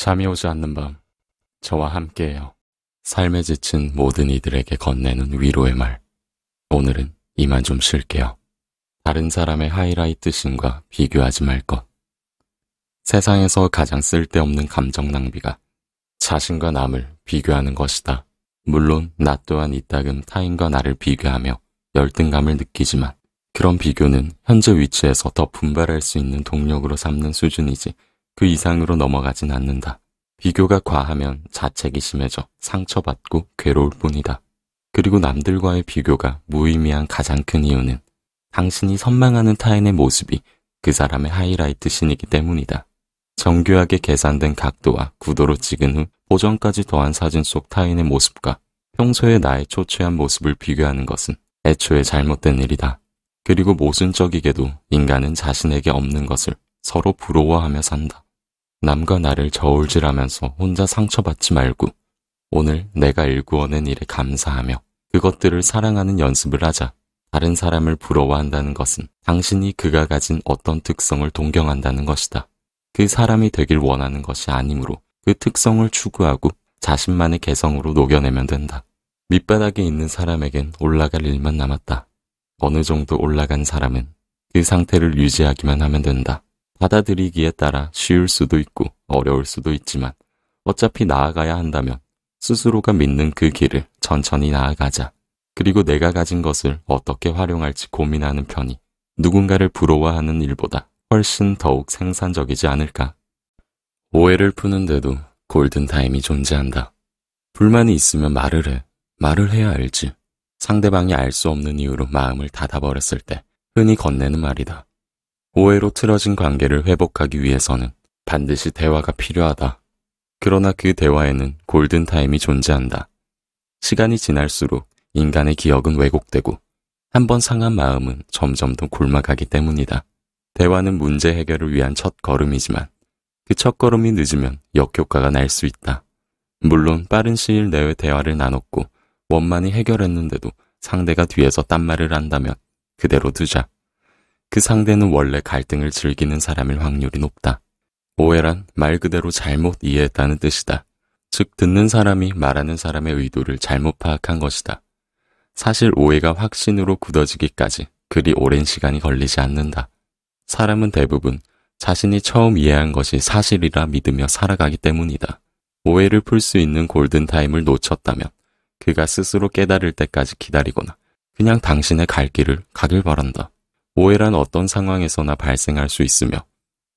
잠이 오지 않는 밤, 저와 함께해요. 삶에 지친 모든 이들에게 건네는 위로의 말. 오늘은 이만 좀 쉴게요. 다른 사람의 하이라이트 씬과 비교하지 말 것. 세상에서 가장 쓸데없는 감정 낭비가 자신과 남을 비교하는 것이다. 물론 나 또한 이따금 타인과 나를 비교하며 열등감을 느끼지만 그런 비교는 현재 위치에서 더 분발할 수 있는 동력으로 삼는 수준이지 그 이상으로 넘어가진 않는다. 비교가 과하면 자책이 심해져 상처받고 괴로울 뿐이다. 그리고 남들과의 비교가 무의미한 가장 큰 이유는 당신이 선망하는 타인의 모습이 그 사람의 하이라이트 씬이기 때문이다. 정교하게 계산된 각도와 구도로 찍은 후 보정까지 더한 사진 속 타인의 모습과 평소의 나의 초췌한 모습을 비교하는 것은 애초에 잘못된 일이다. 그리고 모순적이게도 인간은 자신에게 없는 것을 서로 부러워하며 산다. 남과 나를 저울질하면서 혼자 상처받지 말고 오늘 내가 일구어낸 일에 감사하며 그것들을 사랑하는 연습을 하자. 다른 사람을 부러워한다는 것은 당신이 그가 가진 어떤 특성을 동경한다는 것이다. 그 사람이 되길 원하는 것이 아니므로 그 특성을 추구하고 자신만의 개성으로 녹여내면 된다. 밑바닥에 있는 사람에겐 올라갈 일만 남았다. 어느 정도 올라간 사람은 그 상태를 유지하기만 하면 된다. 받아들이기에 따라 쉬울 수도 있고 어려울 수도 있지만 어차피 나아가야 한다면 스스로가 믿는 그 길을 천천히 나아가자. 그리고 내가 가진 것을 어떻게 활용할지 고민하는 편이 누군가를 부러워하는 일보다 훨씬 더욱 생산적이지 않을까. 오해를 푸는데도 골든타임이 존재한다. 불만이 있으면 말을 해. 말을 해야 알지. 상대방이 알 수 없는 이유로 마음을 닫아버렸을 때 흔히 건네는 말이다. 오해로 틀어진 관계를 회복하기 위해서는 반드시 대화가 필요하다. 그러나 그 대화에는 골든타임이 존재한다. 시간이 지날수록 인간의 기억은 왜곡되고 한번 상한 마음은 점점 더 골마가기 때문이다. 대화는 문제 해결을 위한 첫 걸음이지만 그 첫 걸음이 늦으면 역효과가 날 수 있다. 물론 빠른 시일 내에 대화를 나눴고 원만히 해결했는데도 상대가 뒤에서 딴말을 한다면 그대로 두자. 그 상대는 원래 갈등을 즐기는 사람일 확률이 높다. 오해란 말 그대로 잘못 이해했다는 뜻이다. 즉 듣는 사람이 말하는 사람의 의도를 잘못 파악한 것이다. 사실 오해가 확신으로 굳어지기까지 그리 오랜 시간이 걸리지 않는다. 사람은 대부분 자신이 처음 이해한 것이 사실이라 믿으며 살아가기 때문이다. 오해를 풀 수 있는 골든타임을 놓쳤다면 그가 스스로 깨달을 때까지 기다리거나 그냥 당신의 갈 길을 가길 바란다. 오해란 어떤 상황에서나 발생할 수 있으며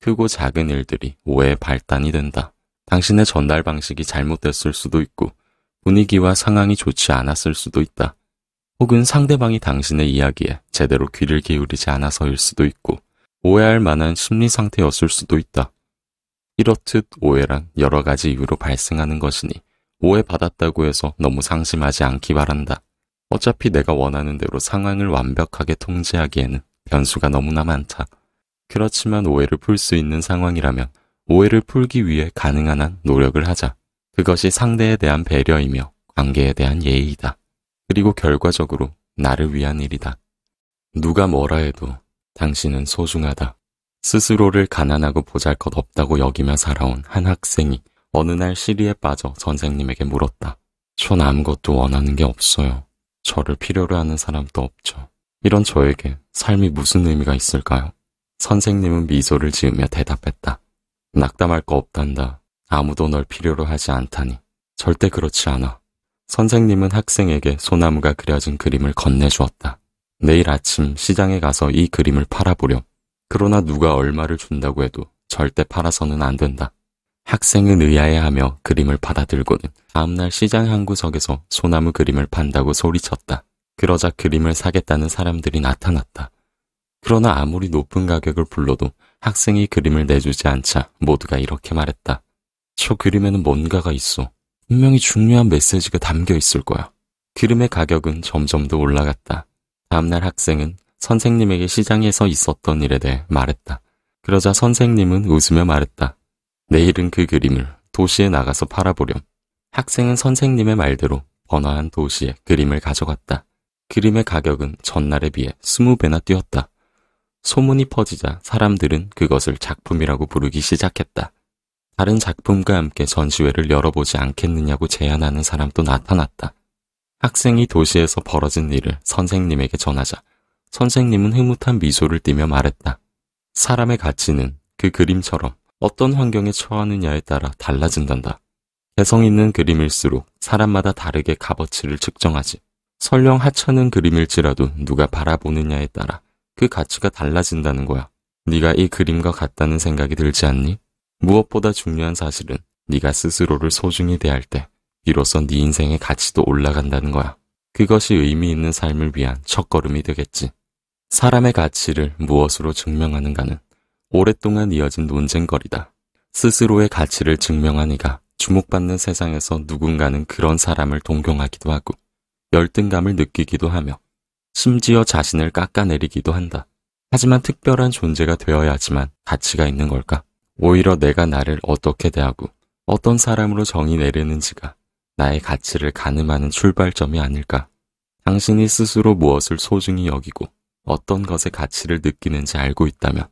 크고 작은 일들이 오해의 발단이 된다. 당신의 전달 방식이 잘못됐을 수도 있고 분위기와 상황이 좋지 않았을 수도 있다. 혹은 상대방이 당신의 이야기에 제대로 귀를 기울이지 않아서일 수도 있고 오해할 만한 심리 상태였을 수도 있다. 이렇듯 오해란 여러 가지 이유로 발생하는 것이니 오해받았다고 해서 너무 상심하지 않기 바란다. 어차피 내가 원하는 대로 상황을 완벽하게 통제하기에는 변수가 너무나 많다. 그렇지만 오해를 풀 수 있는 상황이라면 오해를 풀기 위해 가능한 한 노력을 하자. 그것이 상대에 대한 배려이며 관계에 대한 예의이다. 그리고 결과적으로 나를 위한 일이다. 누가 뭐라 해도 당신은 소중하다. 스스로를 가난하고 보잘것없다고 여기며 살아온 한 학생이 어느 날 시리에 빠져 선생님에게 물었다. 전 아무것도 원하는 게 없어요. 저를 필요로 하는 사람도 없죠. 이런 저에게 삶이 무슨 의미가 있을까요? 선생님은 미소를 지으며 대답했다. 낙담할 거 없단다. 아무도 널 필요로 하지 않다니. 절대 그렇지 않아. 선생님은 학생에게 소나무가 그려진 그림을 건네주었다. 내일 아침 시장에 가서 이 그림을 팔아보렴. 그러나 누가 얼마를 준다고 해도 절대 팔아서는 안 된다. 학생은 의아해하며 그림을 받아들고는 다음날 시장 한 구석에서 소나무 그림을 판다고 소리쳤다. 그러자 그림을 사겠다는 사람들이 나타났다. 그러나 아무리 높은 가격을 불러도 학생이 그림을 내주지 않자 모두가 이렇게 말했다. 저 그림에는 뭔가가 있어. 분명히 중요한 메시지가 담겨 있을 거야. 그림의 가격은 점점 더 올라갔다. 다음날 학생은 선생님에게 시장에서 있었던 일에 대해 말했다. 그러자 선생님은 웃으며 말했다. 내일은 그 그림을 도시에 나가서 팔아보렴. 학생은 선생님의 말대로 번화한 도시에 그림을 가져갔다. 그림의 가격은 전날에 비해 20배나 뛰었다. 소문이 퍼지자 사람들은 그것을 작품이라고 부르기 시작했다. 다른 작품과 함께 전시회를 열어보지 않겠느냐고 제안하는 사람도 나타났다. 학생이 도시에서 벌어진 일을 선생님에게 전하자 선생님은 흐뭇한 미소를 띠며 말했다. 사람의 가치는 그 그림처럼 어떤 환경에 처하느냐에 따라 달라진단다. 개성 있는 그림일수록 사람마다 다르게 값어치를 측정하지. 설령 하찮은 그림일지라도 누가 바라보느냐에 따라 그 가치가 달라진다는 거야. 네가 이 그림과 같다는 생각이 들지 않니? 무엇보다 중요한 사실은 네가 스스로를 소중히 대할 때 비로소 네 인생의 가치도 올라간다는 거야. 그것이 의미 있는 삶을 위한 첫걸음이 되겠지. 사람의 가치를 무엇으로 증명하는가는 오랫동안 이어진 논쟁거리다. 스스로의 가치를 증명하니가 주목받는 세상에서 누군가는 그런 사람을 동경하기도 하고 열등감을 느끼기도 하며 심지어 자신을 깎아내리기도 한다. 하지만 특별한 존재가 되어야지만 가치가 있는 걸까? 오히려 내가 나를 어떻게 대하고 어떤 사람으로 정의 내리는지가 나의 가치를 가늠하는 출발점이 아닐까? 당신이 스스로 무엇을 소중히 여기고 어떤 것의 가치를 느끼는지 알고 있다면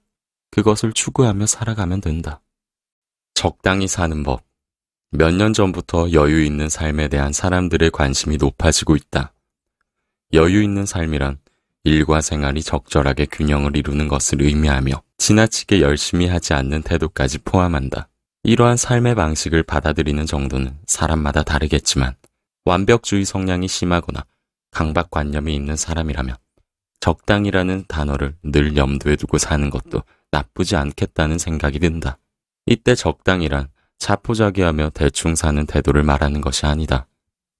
그것을 추구하며 살아가면 된다. 적당히 사는 법. 몇 년 전부터 여유 있는 삶에 대한 사람들의 관심이 높아지고 있다. 여유 있는 삶이란 일과 생활이 적절하게 균형을 이루는 것을 의미하며 지나치게 열심히 하지 않는 태도까지 포함한다. 이러한 삶의 방식을 받아들이는 정도는 사람마다 다르겠지만 완벽주의 성향이 심하거나 강박관념이 있는 사람이라면 적당이라는 단어를 늘 염두에 두고 사는 것도 나쁘지 않겠다는 생각이 든다. 이때 적당이란 자포자기하며 대충 사는 태도를 말하는 것이 아니다.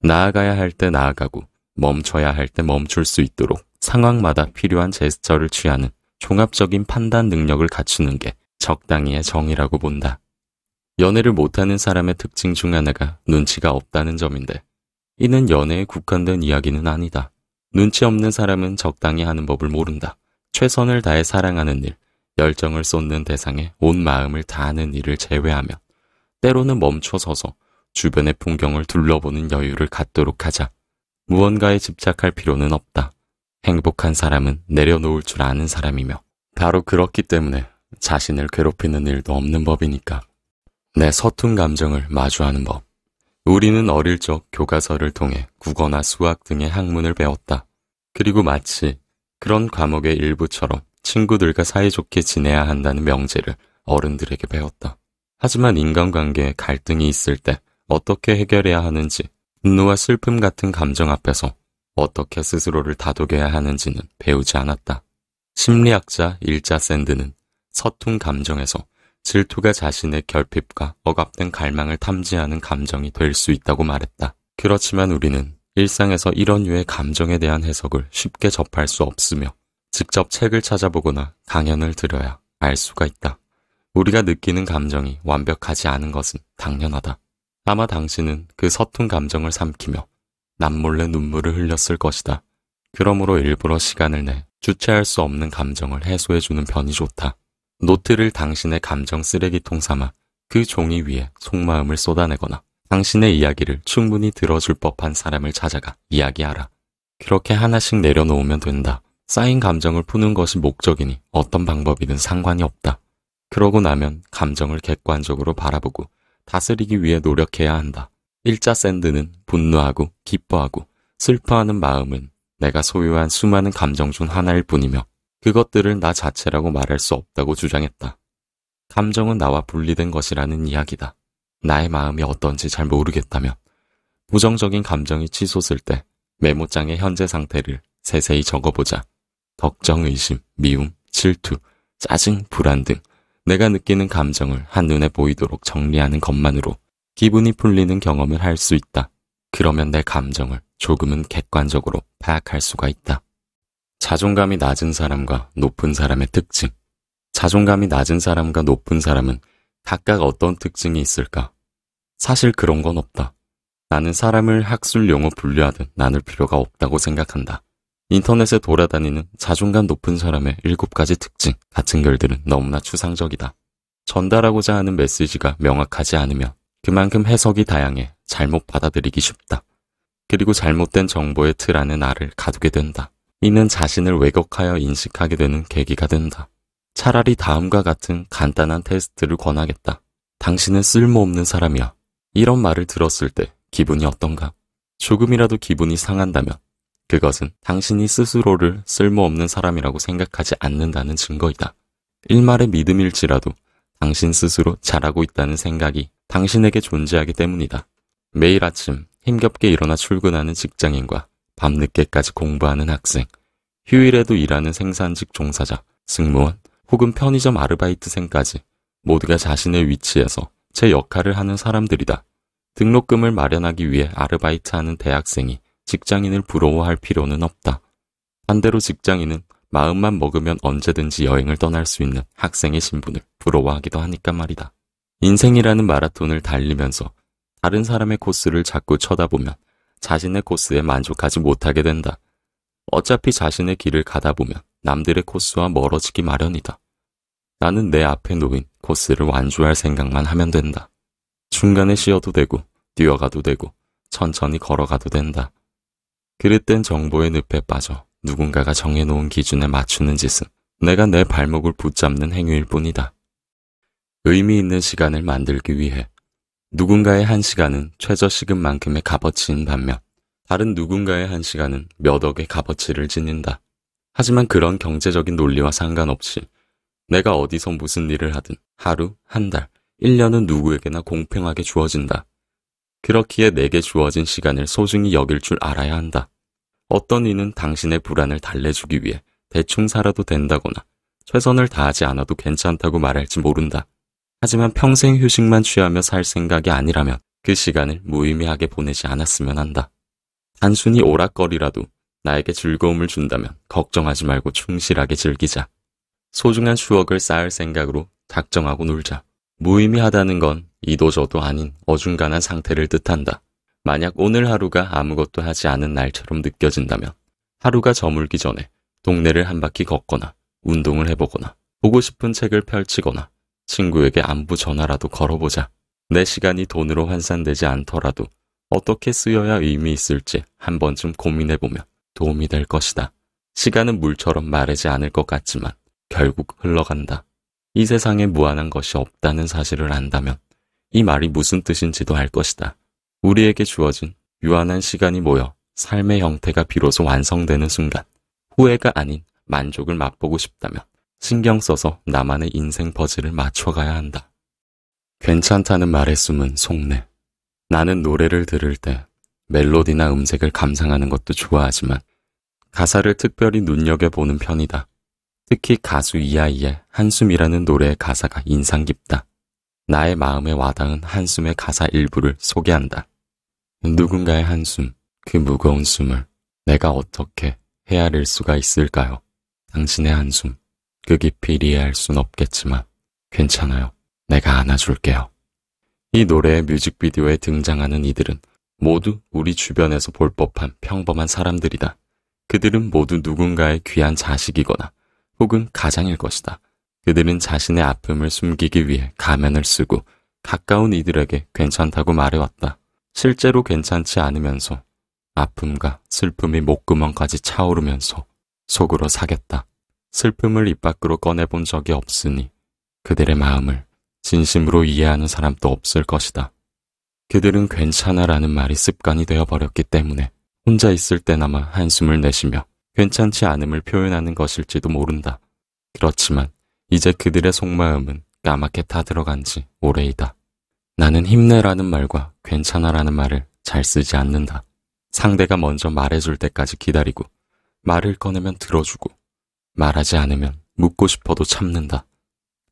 나아가야 할 때 나아가고 멈춰야 할 때 멈출 수 있도록 상황마다 필요한 제스처를 취하는 종합적인 판단 능력을 갖추는 게 적당히의 정의라고 본다. 연애를 못하는 사람의 특징 중 하나가 눈치가 없다는 점인데 이는 연애에 국한된 이야기는 아니다. 눈치 없는 사람은 적당히 하는 법을 모른다. 최선을 다해 사랑하는 일, 열정을 쏟는 대상에 온 마음을 다하는 일을 제외하며 때로는 멈춰서서 주변의 풍경을 둘러보는 여유를 갖도록 하자. 무언가에 집착할 필요는 없다. 행복한 사람은 내려놓을 줄 아는 사람이며 바로 그렇기 때문에 자신을 괴롭히는 일도 없는 법이니까. 내 서툰 감정을 마주하는 법. 우리는 어릴 적 교과서를 통해 국어나 수학 등의 학문을 배웠다. 그리고 마치 그런 과목의 일부처럼 친구들과 사이좋게 지내야 한다는 명제를 어른들에게 배웠다. 하지만 인간관계에 갈등이 있을 때 어떻게 해결해야 하는지, 분노와 슬픔 같은 감정 앞에서 어떻게 스스로를 다독여야 하는지는 배우지 않았다. 심리학자 일자 샌드는 서툰 감정에서 질투가 자신의 결핍과 억압된 갈망을 탐지하는 감정이 될 수 있다고 말했다. 그렇지만 우리는 일상에서 이런 류의 감정에 대한 해석을 쉽게 접할 수 없으며 직접 책을 찾아보거나 강연을 들어야 알 수가 있다. 우리가 느끼는 감정이 완벽하지 않은 것은 당연하다. 아마 당신은 그 서툰 감정을 삼키며 남몰래 눈물을 흘렸을 것이다. 그러므로 일부러 시간을 내 주체할 수 없는 감정을 해소해주는 편이 좋다. 노트를 당신의 감정 쓰레기통 삼아 그 종이 위에 속마음을 쏟아내거나 당신의 이야기를 충분히 들어줄 법한 사람을 찾아가 이야기하라. 그렇게 하나씩 내려놓으면 된다. 쌓인 감정을 푸는 것이 목적이니 어떤 방법이든 상관이 없다. 그러고 나면 감정을 객관적으로 바라보고 다스리기 위해 노력해야 한다. 일자 샌드는 분노하고 기뻐하고 슬퍼하는 마음은 내가 소유한 수많은 감정 중 하나일 뿐이며 그것들을 나 자체라고 말할 수 없다고 주장했다. 감정은 나와 분리된 것이라는 이야기다. 나의 마음이 어떤지 잘 모르겠다면 부정적인 감정이 치솟을 때 메모장의 현재 상태를 세세히 적어보자. 걱정, 의심, 미움, 질투, 짜증, 불안 등 내가 느끼는 감정을 한눈에 보이도록 정리하는 것만으로 기분이 풀리는 경험을 할 수 있다. 그러면 내 감정을 조금은 객관적으로 파악할 수가 있다. 자존감이 낮은 사람과 높은 사람의 특징. 자존감이 낮은 사람과 높은 사람은 각각 어떤 특징이 있을까? 사실 그런 건 없다. 나는 사람을 학술 용어 분류하듯 나눌 필요가 없다고 생각한다. 인터넷에 돌아다니는 자존감 높은 사람의 7가지 특징 같은 글들은 너무나 추상적이다. 전달하고자 하는 메시지가 명확하지 않으면 그만큼 해석이 다양해 잘못 받아들이기 쉽다. 그리고 잘못된 정보의 틀 안에 나를 가두게 된다. 이는 자신을 왜곡하여 인식하게 되는 계기가 된다. 차라리 다음과 같은 간단한 테스트를 권하겠다. 당신은 쓸모없는 사람이야. 이런 말을 들었을 때 기분이 어떤가? 조금이라도 기분이 상한다면 그것은 당신이 스스로를 쓸모없는 사람이라고 생각하지 않는다는 증거이다. 일말의 믿음일지라도 당신 스스로 잘하고 있다는 생각이 당신에게 존재하기 때문이다. 매일 아침 힘겹게 일어나 출근하는 직장인과 밤늦게까지 공부하는 학생, 휴일에도 일하는 생산직 종사자, 승무원 혹은 편의점 아르바이트생까지 모두가 자신의 위치에서 제 역할을 하는 사람들이다. 등록금을 마련하기 위해 아르바이트하는 대학생이 직장인을 부러워할 필요는 없다. 반대로 직장인은 마음만 먹으면 언제든지 여행을 떠날 수 있는 학생의 신분을 부러워하기도 하니까 말이다. 인생이라는 마라톤을 달리면서 다른 사람의 코스를 자꾸 쳐다보면 자신의 코스에 만족하지 못하게 된다. 어차피 자신의 길을 가다 보면 남들의 코스와 멀어지기 마련이다. 나는 내 앞에 놓인 코스를 완주할 생각만 하면 된다. 중간에 쉬어도 되고 뛰어가도 되고 천천히 걸어가도 된다. 그릇된 정보의 늪에 빠져 누군가가 정해놓은 기준에 맞추는 짓은 내가 내 발목을 붙잡는 행위일 뿐이다. 의미 있는 시간을 만들기 위해 누군가의 한 시간은 최저시급만큼의 값어치인 반면 다른 누군가의 한 시간은 몇 억의 값어치를 지닌다. 하지만 그런 경제적인 논리와 상관없이 내가 어디서 무슨 일을 하든 하루, 한 달, 1년은 누구에게나 공평하게 주어진다. 그렇기에 내게 주어진 시간을 소중히 여길 줄 알아야 한다. 어떤 이는 당신의 불안을 달래주기 위해 대충 살아도 된다거나 최선을 다하지 않아도 괜찮다고 말할지 모른다. 하지만 평생 휴식만 취하며 살 생각이 아니라면 그 시간을 무의미하게 보내지 않았으면 한다. 단순히 오락거리라도 나에게 즐거움을 준다면 걱정하지 말고 충실하게 즐기자. 소중한 추억을 쌓을 생각으로 작정하고 놀자. 무의미하다는 건 이도저도 아닌 어중간한 상태를 뜻한다. 만약 오늘 하루가 아무것도 하지 않은 날처럼 느껴진다면 하루가 저물기 전에 동네를 한 바퀴 걷거나 운동을 해보거나 보고 싶은 책을 펼치거나 친구에게 안부 전화라도 걸어보자. 내 시간이 돈으로 환산되지 않더라도 어떻게 쓰여야 의미 있을지 한 번쯤 고민해보면 도움이 될 것이다. 시간은 물처럼 마르지 않을 것 같지만 결국 흘러간다. 이 세상에 무한한 것이 없다는 사실을 안다면 이 말이 무슨 뜻인지도 알 것이다. 우리에게 주어진 유한한 시간이 모여 삶의 형태가 비로소 완성되는 순간 후회가 아닌 만족을 맛보고 싶다면 신경 써서 나만의 인생 퍼즐을 맞춰가야 한다. 괜찮다는 말에 숨은 속내. 나는 노래를 들을 때 멜로디나 음색을 감상하는 것도 좋아하지만 가사를 특별히 눈여겨보는 편이다. 특히 가수 이하이의 한숨이라는 노래의 가사가 인상 깊다. 나의 마음에 와닿은 한숨의 가사 일부를 소개한다. 누군가의 한숨, 그 무거운 숨을 내가 어떻게 헤아릴 수가 있을까요? 당신의 한숨, 그 깊이 이해할 순 없겠지만 괜찮아요. 내가 안아줄게요. 이 노래의 뮤직비디오에 등장하는 이들은 모두 우리 주변에서 볼 법한 평범한 사람들이다. 그들은 모두 누군가의 귀한 자식이거나 혹은 가장일 것이다. 그들은 자신의 아픔을 숨기기 위해 가면을 쓰고 가까운 이들에게 괜찮다고 말해왔다. 실제로 괜찮지 않으면서 아픔과 슬픔이 목구멍까지 차오르면서 속으로 사겠다. 슬픔을 입 밖으로 꺼내본 적이 없으니 그들의 마음을 진심으로 이해하는 사람도 없을 것이다. 그들은 괜찮아라는 말이 습관이 되어버렸기 때문에 혼자 있을 때나마 한숨을 내쉬며 괜찮지 않음을 표현하는 것일지도 모른다. 그렇지만 이제 그들의 속마음은 까맣게 타들어간 지 오래이다. 나는 힘내라는 말과 괜찮아라는 말을 잘 쓰지 않는다. 상대가 먼저 말해줄 때까지 기다리고 말을 꺼내면 들어주고 말하지 않으면 묻고 싶어도 참는다.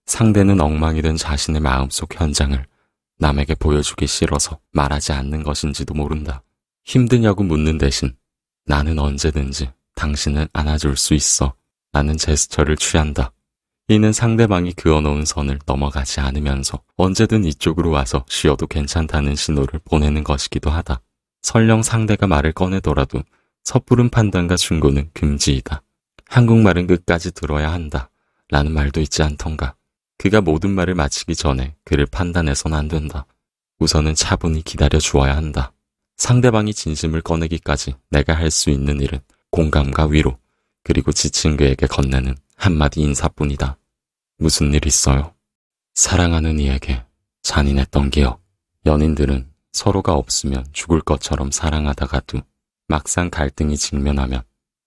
상대는 엉망이 된 자신의 마음속 현장을 남에게 보여주기 싫어서 말하지 않는 것인지도 모른다. 힘드냐고 묻는 대신 나는 언제든지 당신을 안아줄 수 있어 라는 제스처를 취한다. 이는 상대방이 그어놓은 선을 넘어가지 않으면서 언제든 이쪽으로 와서 쉬어도 괜찮다는 신호를 보내는 것이기도 하다. 설령 상대가 말을 꺼내더라도 섣부른 판단과 충고는 금지이다. 한국말은 끝까지 들어야 한다 라는 말도 있지 않던가. 그가 모든 말을 마치기 전에 그를 판단해서는 안 된다. 우선은 차분히 기다려 주어야 한다. 상대방이 진심을 꺼내기까지 내가 할 수 있는 일은 공감과 위로, 그리고 지친 그에게 건네는 한마디 인사뿐이다. 무슨 일 있어요? 사랑하는 이에게 잔인했던 기억. 연인들은 서로가 없으면 죽을 것처럼 사랑하다가도 막상 갈등이 직면하면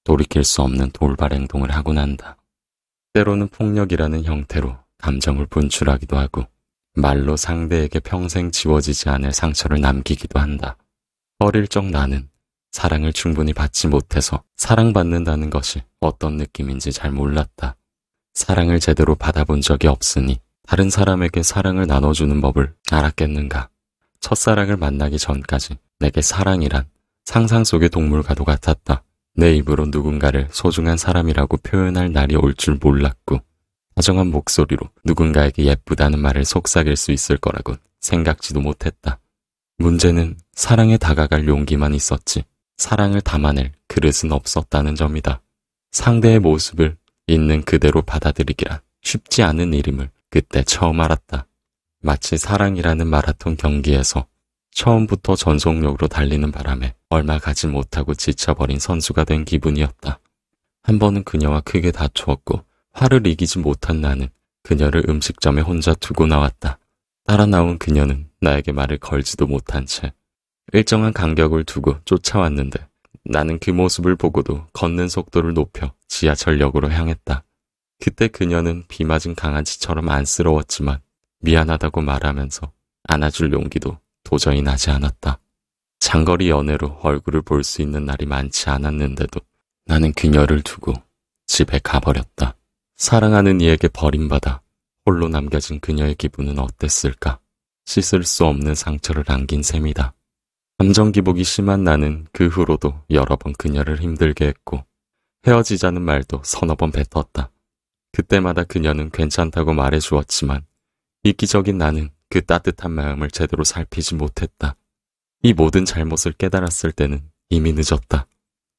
돌이킬 수 없는 돌발 행동을 하곤 한다. 때로는 폭력이라는 형태로 감정을 분출하기도 하고 말로 상대에게 평생 지워지지 않을 상처를 남기기도 한다. 어릴 적 나는 사랑을 충분히 받지 못해서 사랑받는다는 것이 어떤 느낌인지 잘 몰랐다. 사랑을 제대로 받아본 적이 없으니 다른 사람에게 사랑을 나눠주는 법을 알았겠는가. 첫사랑을 만나기 전까지 내게 사랑이란 상상 속의 동물과도 같았다. 내 입으로 누군가를 소중한 사람이라고 표현할 날이 올 줄 몰랐고 다정한 목소리로 누군가에게 예쁘다는 말을 속삭일 수 있을 거라곤 생각지도 못했다. 문제는 사랑에 다가갈 용기만 있었지 사랑을 담아낼 그릇은 없었다는 점이다. 상대의 모습을 있는 그대로 받아들이기란 쉽지 않은 일임을 그때 처음 알았다. 마치 사랑이라는 마라톤 경기에서 처음부터 전속력으로 달리는 바람에 얼마 가지 못하고 지쳐버린 선수가 된 기분이었다. 한 번은 그녀와 크게 다투었고 화를 이기지 못한 나는 그녀를 음식점에 혼자 두고 나왔다. 따라 나온 그녀는 나에게 말을 걸지도 못한 채 일정한 간격을 두고 쫓아왔는데 나는 그 모습을 보고도 걷는 속도를 높여 지하철역으로 향했다. 그때 그녀는 비 맞은 강아지처럼 안쓰러웠지만 미안하다고 말하면서 안아줄 용기도 도저히 나지 않았다. 장거리 연애로 얼굴을 볼 수 있는 날이 많지 않았는데도 나는 그녀를 두고 집에 가버렸다. 사랑하는 이에게 버림받아 홀로 남겨진 그녀의 기분은 어땠을까? 씻을 수 없는 상처를 안긴 셈이다. 감정 기복이 심한 나는 그 후로도 여러 번 그녀를 힘들게 했고 헤어지자는 말도 서너 번 뱉었다. 그때마다 그녀는 괜찮다고 말해주었지만 이기적인 나는 그 따뜻한 마음을 제대로 살피지 못했다. 이 모든 잘못을 깨달았을 때는 이미 늦었다.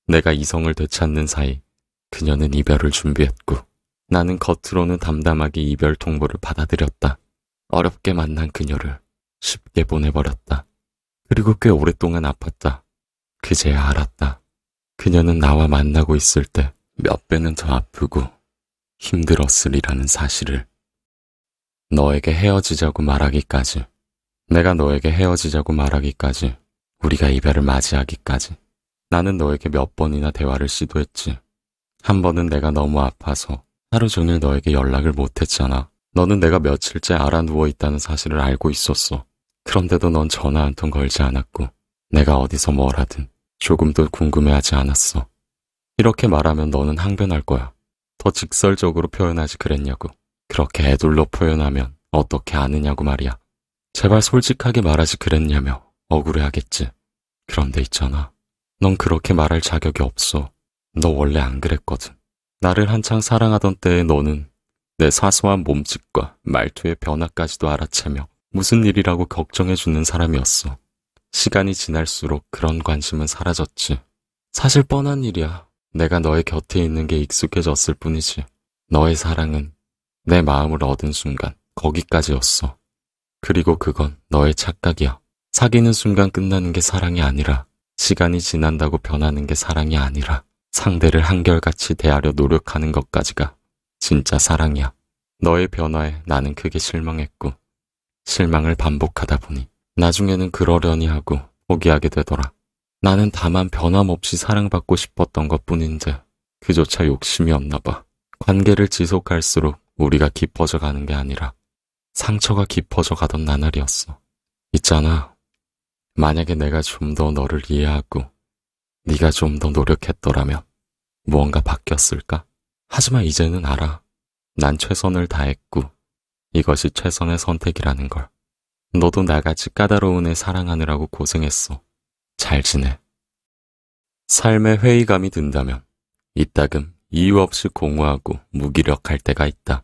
내가 이성을 되찾는 사이 그녀는 이별을 준비했고 나는 겉으로는 담담하게 이별 통보를 받아들였다. 어렵게 만난 그녀를 쉽게 보내버렸다. 그리고 꽤 오랫동안 아팠다. 그제야 알았다. 그녀는 나와 만나고 있을 때 몇 배는 더 아프고 힘들었으리라는 사실을. 너에게 헤어지자고 말하기까지, 내가 너에게 헤어지자고 말하기까지, 우리가 이별을 맞이하기까지 나는 너에게 몇 번이나 대화를 시도했지. 한 번은 내가 너무 아파서 하루 종일 너에게 연락을 못했잖아. 너는 내가 며칠째 알아 누워있다는 사실을 알고 있었어. 그런데도 넌 전화 한 통 걸지 않았고 내가 어디서 뭘 하든 조금도 궁금해하지 않았어. 이렇게 말하면 너는 항변할 거야. 더 직설적으로 표현하지 그랬냐고. 그렇게 애둘러 표현하면 어떻게 아느냐고 말이야. 제발 솔직하게 말하지 그랬냐며 억울해하겠지. 그런데 있잖아. 넌 그렇게 말할 자격이 없어. 너 원래 안 그랬거든. 나를 한창 사랑하던 때의 너는 내 사소한 몸짓과 말투의 변화까지도 알아채며 무슨 일이라고 걱정해주는 사람이었어. 시간이 지날수록 그런 관심은 사라졌지. 사실 뻔한 일이야. 내가 너의 곁에 있는 게 익숙해졌을 뿐이지. 너의 사랑은 내 마음을 얻은 순간 거기까지였어. 그리고 그건 너의 착각이야. 사귀는 순간 끝나는 게 사랑이 아니라 시간이 지난다고 변하는 게 사랑이 아니라 상대를 한결같이 대하려 노력하는 것까지가 진짜 사랑이야. 너의 변화에 나는 크게 실망했고 실망을 반복하다 보니 나중에는 그러려니 하고 포기하게 되더라. 나는 다만 변함없이 사랑받고 싶었던 것뿐인데 그조차 욕심이었나 봐. 관계를 지속할수록 우리가 깊어져 가는 게 아니라 상처가 깊어져 가던 나날이었어. 있잖아. 만약에 내가 좀 더 너를 이해하고 네가 좀 더 노력했더라면 무언가 바뀌었을까? 하지만 이제는 알아. 난 최선을 다했고 이것이 최선의 선택이라는 걸. 너도 나같이 까다로운 애 사랑하느라고 고생했어. 잘 지내. 삶에 회의감이 든다면 이따금 이유 없이 공허하고 무기력할 때가 있다.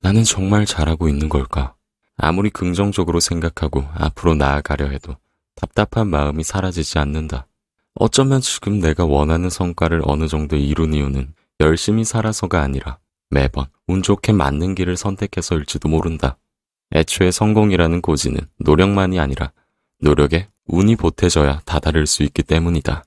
나는 정말 잘하고 있는 걸까? 아무리 긍정적으로 생각하고 앞으로 나아가려 해도 답답한 마음이 사라지지 않는다. 어쩌면 지금 내가 원하는 성과를 어느 정도 이룬 이유는 열심히 살아서가 아니라 매번 운 좋게 맞는 길을 선택해서일지도 모른다. 애초에 성공이라는 고지는 노력만이 아니라 노력에 운이 보태져야 다다를 수 있기 때문이다.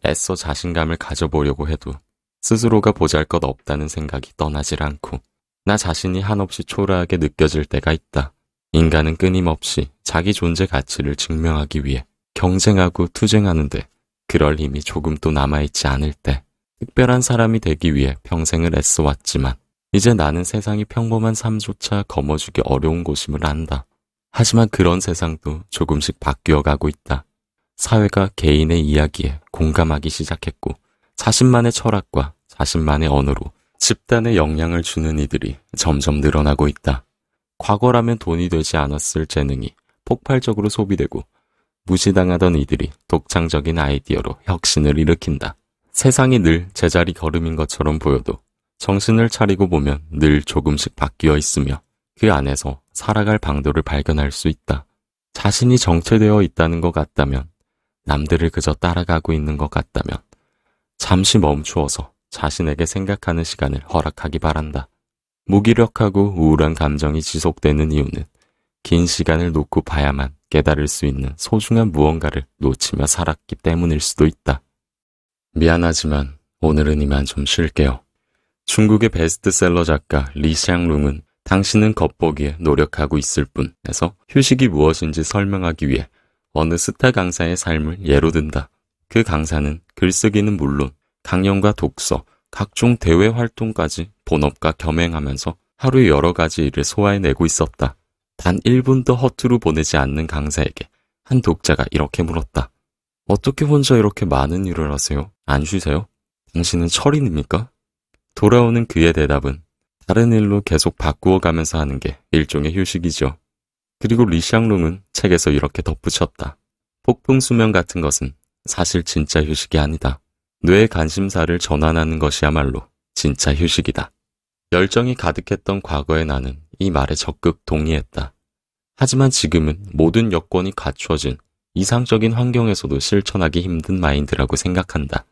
애써 자신감을 가져보려고 해도 스스로가 보잘것없다는 생각이 떠나질 않고 나 자신이 한없이 초라하게 느껴질 때가 있다. 인간은 끊임없이 자기 존재 가치를 증명하기 위해 경쟁하고 투쟁하는데 그럴 힘이 조금도 남아있지 않을 때 특별한 사람이 되기 위해 평생을 애써왔지만 이제 나는 세상이 평범한 삶조차 거머쥐기 어려운 곳임을 안다. 하지만 그런 세상도 조금씩 바뀌어가고 있다. 사회가 개인의 이야기에 공감하기 시작했고 자신만의 철학과 자신만의 언어로 집단에 영향을 주는 이들이 점점 늘어나고 있다. 과거라면 돈이 되지 않았을 재능이 폭발적으로 소비되고 무시당하던 이들이 독창적인 아이디어로 혁신을 일으킨다. 세상이 늘 제자리 걸음인 것처럼 보여도 정신을 차리고 보면 늘 조금씩 바뀌어 있으며 그 안에서 살아갈 방도를 발견할 수 있다. 자신이 정체되어 있다는 것 같다면, 남들을 그저 따라가고 있는 것 같다면 잠시 멈추어서 자신에게 생각하는 시간을 허락하기 바란다. 무기력하고 우울한 감정이 지속되는 이유는 긴 시간을 놓고 봐야만 깨달을 수 있는 소중한 무언가를 놓치며 살았기 때문일 수도 있다. 미안하지만 오늘은 이만 좀 쉴게요. 중국의 베스트셀러 작가 리샹룽은 당신은 겉보기에 노력하고 있을 뿐에서 휴식이 무엇인지 설명하기 위해 어느 스타 강사의 삶을 예로 든다. 그 강사는 글쓰기는 물론 강연과 독서, 각종 대외 활동까지 본업과 겸행하면서 하루에 여러 가지 일을 소화해내고 있었다. 단 1분도 허투루 보내지 않는 강사에게 한 독자가 이렇게 물었다. 어떻게 혼자 이렇게 많은 일을 하세요? 안 쉬세요? 당신은 철인입니까? 돌아오는 그의 대답은 다른 일로 계속 바꾸어가면서 하는 게 일종의 휴식이죠. 그리고 리샹룽은 책에서 이렇게 덧붙였다. 폭풍수면 같은 것은 사실 진짜 휴식이 아니다. 뇌의 관심사를 전환하는 것이야말로 진짜 휴식이다. 열정이 가득했던 과거의 나는 이 말에 적극 동의했다. 하지만 지금은 모든 여건이 갖춰진 이상적인 환경에서도 실천하기 힘든 마인드라고 생각한다.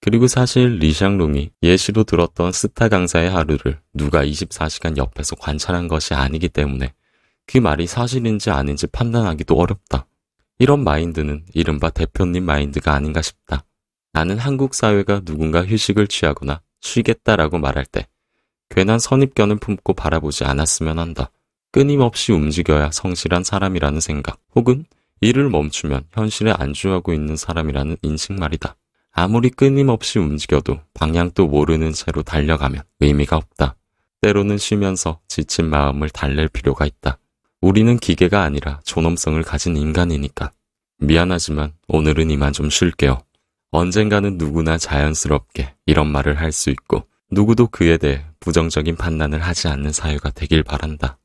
그리고 사실 리샹룽이 예시로 들었던 스타 강사의 하루를 누가 24시간 옆에서 관찰한 것이 아니기 때문에 그 말이 사실인지 아닌지 판단하기도 어렵다. 이런 마인드는 이른바 대표님 마인드가 아닌가 싶다. 나는 한국 사회가 누군가 휴식을 취하거나 쉬겠다라고 말할 때 괜한 선입견을 품고 바라보지 않았으면 한다. 끊임없이 움직여야 성실한 사람이라는 생각, 혹은 일을 멈추면 현실에 안주하고 있는 사람이라는 인식 말이다. 아무리 끊임없이 움직여도 방향도 모르는 채로 달려가면 의미가 없다. 때로는 쉬면서 지친 마음을 달랠 필요가 있다. 우리는 기계가 아니라 존엄성을 가진 인간이니까. 미안하지만 오늘은 이만 좀 쉴게요. 언젠가는 누구나 자연스럽게 이런 말을 할 수 있고 누구도 그에 대해 부정적인 판단을 하지 않는 사회가 되길 바란다.